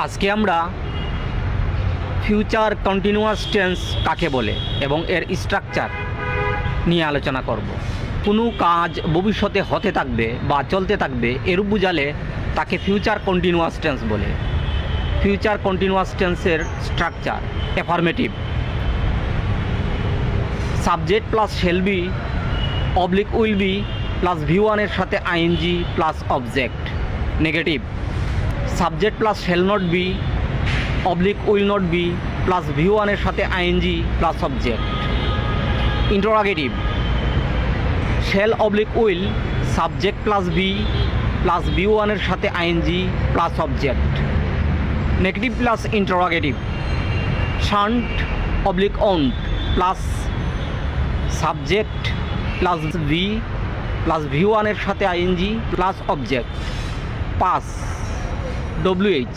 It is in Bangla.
আজকে আমরা ফিউচার কন্টিনিউয়াস টেন্স কাকে বলে এবং এর স্ট্রাকচার নিয়ে আলোচনা করব। কোনো কাজ ভবিষ্যতে হতে থাকবে বা চলতে থাকবে এরূপ বুঝালে তাকে ফিউচার কন্টিনিউয়াস টেন্স বলে। ফিউচার কন্টিনিউয়াস টেন্সের structure: affirmative, subject plus shall be oblique will be plus ভি1 এর সাথে ING plus object. Negative, subject plus shall not be oblique will not be plus ভি1 এর সাথে ING plus object. Interrogative, shall oblique will subject plus be plus ভি1 এর সাথে ING plus object. Negative plus interrogative, shan't oblique won't plus subject plus be plus ভি1 এর সাথে ING plus object. Pass, WH,